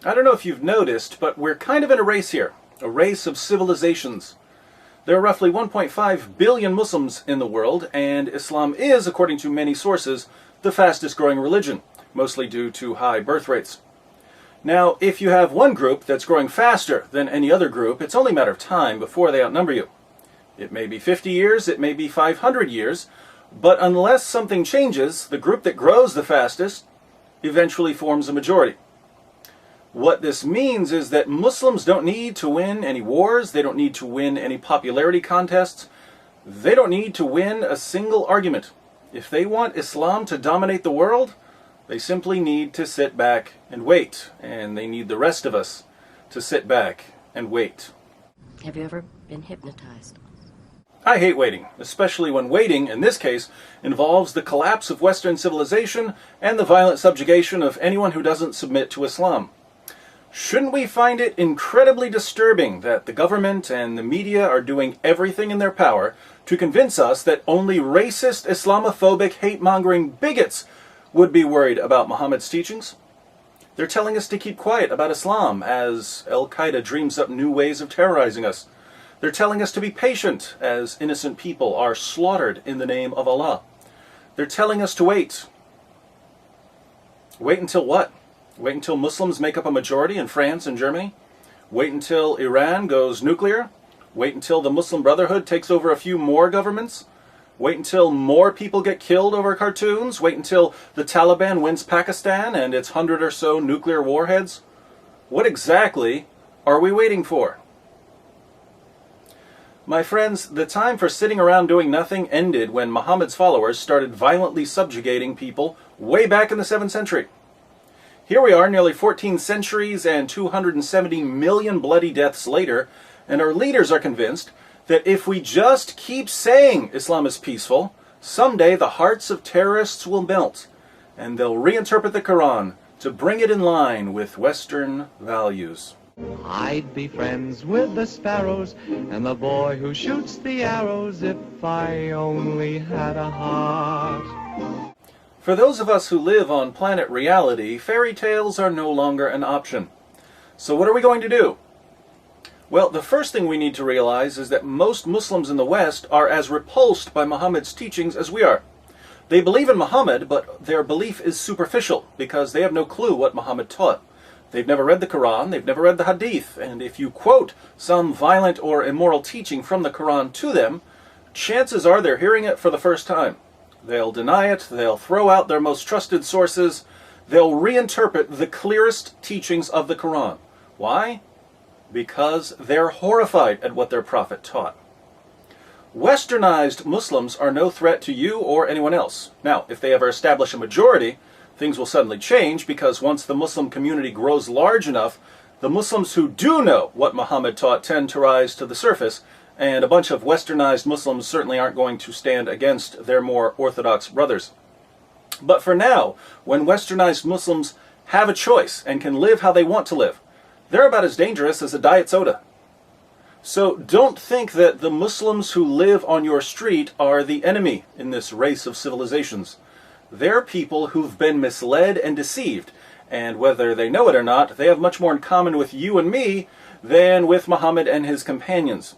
I don't know if you've noticed, but we're kind of in a race here, a race of civilizations. There are roughly 1.5 billion Muslims in the world, and Islam is, according to many sources, the fastest growing religion, mostly due to high birth rates. Now, if you have one group that's growing faster than any other group, it's only a matter of time before they outnumber you. It may be 50 years, it may be 500 years, but unless something changes, the group that grows the fastest eventually forms a majority. What this means is that Muslims don't need to win any wars, they don't need to win any popularity contests, they don't need to win a single argument. If they want Islam to dominate the world, they simply need to sit back and wait, and they need the rest of us to sit back and wait. Have you ever been hypnotized? I hate waiting, especially when waiting, in this case, involves the collapse of Western civilization and the violent subjugation of anyone who doesn't submit to Islam. Shouldn't we find it incredibly disturbing that the government and the media are doing everything in their power to convince us that only racist, Islamophobic, hate-mongering bigots would be worried about Muhammad's teachings? They're telling us to keep quiet about Islam as Al-Qaeda dreams up new ways of terrorizing us. They're telling us to be patient as innocent people are slaughtered in the name of Allah. They're telling us to wait. Wait until what? Wait until Muslims make up a majority in France and Germany? Wait until Iran goes nuclear? Wait until the Muslim Brotherhood takes over a few more governments? Wait until more people get killed over cartoons? Wait until the Taliban wins Pakistan and its 100 or so nuclear warheads? What exactly are we waiting for? My friends, the time for sitting around doing nothing ended when Muhammad's followers started violently subjugating people way back in the 7th century. Here we are, nearly 14 centuries and 270 million bloody deaths later, and our leaders are convinced that if we just keep saying Islam is peaceful, someday the hearts of terrorists will melt, and they'll reinterpret the Quran to bring it in line with Western values. I'd be friends with the sparrows and the boy who shoots the arrows if I only had a heart. For those of us who live on planet reality, fairy tales are no longer an option. So what are we going to do? Well, the first thing we need to realize is that most Muslims in the West are as repulsed by Muhammad's teachings as we are. They believe in Muhammad, but their belief is superficial because they have no clue what Muhammad taught. They've never read the Quran, they've never read the Hadith, and if you quote some violent or immoral teaching from the Quran to them, chances are they're hearing it for the first time. They'll deny it, they'll throw out their most trusted sources, they'll reinterpret the clearest teachings of the Quran. Why? Because they're horrified at what their prophet taught. Westernized Muslims are no threat to you or anyone else. Now, if they ever establish a majority, things will suddenly change because once the Muslim community grows large enough, the Muslims who do know what Muhammad taught tend to rise to the surface, and a bunch of westernized Muslims certainly aren't going to stand against their more orthodox brothers. But for now, when westernized Muslims have a choice and can live how they want to live, they're about as dangerous as a diet soda. So don't think that the Muslims who live on your street are the enemy in this race of civilizations. They're people who've been misled and deceived, and whether they know it or not, they have much more in common with you and me than with Muhammad and his companions.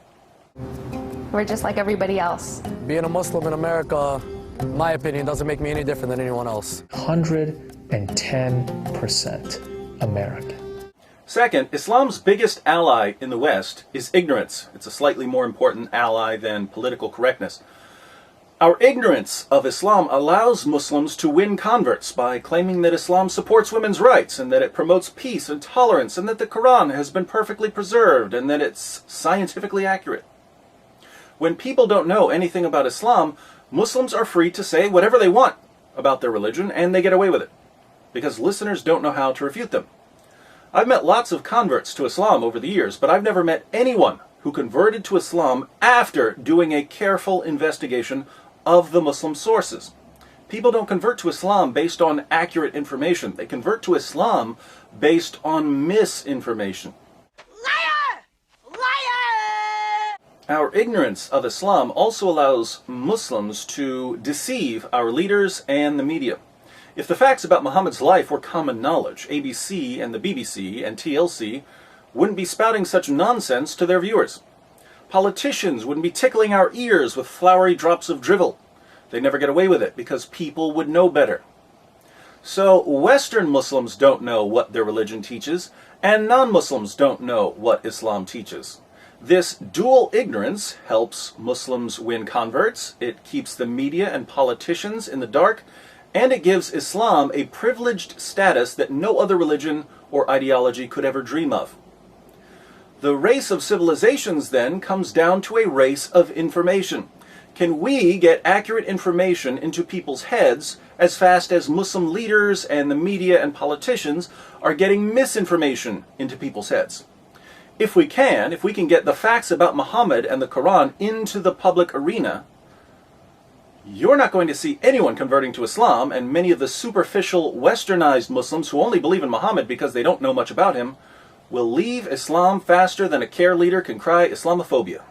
We're just like everybody else. Being a Muslim in America, in my opinion, doesn't make me any different than anyone else. 110% American. Second, Islam's biggest ally in the West is ignorance. It's a slightly more important ally than political correctness. Our ignorance of Islam allows Muslims to win converts by claiming that Islam supports women's rights and that it promotes peace and tolerance and that the Quran has been perfectly preserved and that it's scientifically accurate. When people don't know anything about Islam, Muslims are free to say whatever they want about their religion and they get away with it because listeners don't know how to refute them. I've met lots of converts to Islam over the years, but I've never met anyone who converted to Islam after doing a careful investigation of the Muslim sources. People don't convert to Islam based on accurate information. They convert to Islam based on misinformation. Liar! Liar! Our ignorance of Islam also allows Muslims to deceive our leaders and the media. If the facts about Muhammad's life were common knowledge, ABC and the BBC and TLC wouldn't be spouting such nonsense to their viewers. Politicians wouldn't be tickling our ears with flowery drops of drivel. They never get away with it because people would know better. So Western Muslims don't know what their religion teaches, and non-Muslims don't know what Islam teaches. This dual ignorance helps Muslims win converts, it keeps the media and politicians in the dark, and it gives Islam a privileged status that no other religion or ideology could ever dream of. The race of civilizations, then, comes down to a race of information. Can we get accurate information into people's heads as fast as Muslim leaders and the media and politicians are getting misinformation into people's heads? If we can get the facts about Muhammad and the Quran into the public arena, you're not going to see anyone converting to Islam, and many of the superficial, westernized Muslims who only believe in Muhammad because they don't know much about him will leave Islam faster than a care leader can cry Islamophobia.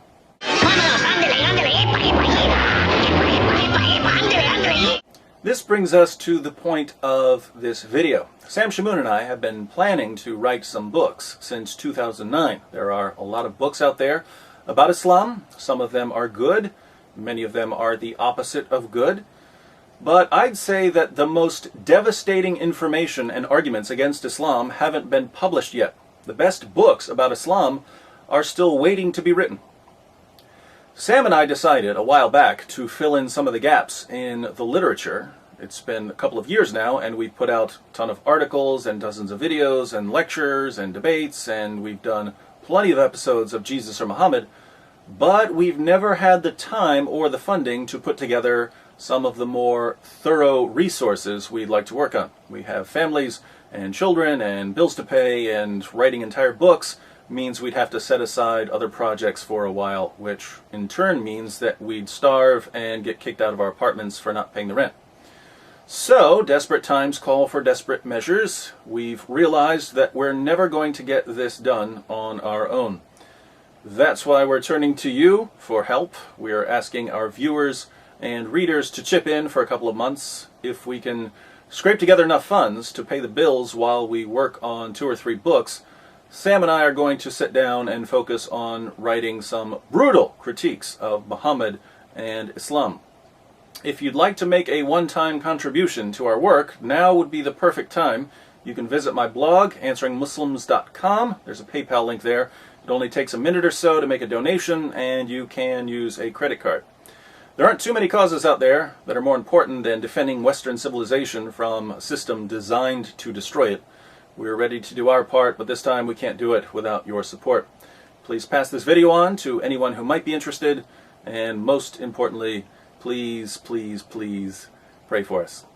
This brings us to the point of this video. Sam Shamoun and I have been planning to write some books since 2009. There are a lot of books out there about Islam. Some of them are good. Many of them are the opposite of good. But I'd say that the most devastating information and arguments against Islam haven't been published yet. The best books about Islam are still waiting to be written. Sam and I decided a while back to fill in some of the gaps in the literature. It's been a couple of years now, and we've put out a ton of articles and dozens of videos and lectures and debates, and we've done plenty of episodes of Jesus or Muhammad, but we've never had the time or the funding to put together some of the more thorough resources we'd like to work on. We have families and children and bills to pay, and writing entire books means we'd have to set aside other projects for a while, which in turn means that we'd starve and get kicked out of our apartments for not paying the rent. So, desperate times call for desperate measures. We've realized that we're never going to get this done on our own. That's why we're turning to you for help. We're asking our viewers and readers to chip in for a couple of months. If we can scrape together enough funds to pay the bills while we work on 2 or 3 books, Sam and I are going to sit down and focus on writing some brutal critiques of Muhammad and Islam. If you'd like to make a one-time contribution to our work, now would be the perfect time. You can visit my blog, answeringmuslims.com. There's a PayPal link there. It only takes a minute or so to make a donation, and you can use a credit card. There aren't too many causes out there that are more important than defending Western civilization from a system designed to destroy it. We're ready to do our part, but this time we can't do it without your support. Please pass this video on to anyone who might be interested, and most importantly, please, please, please pray for us.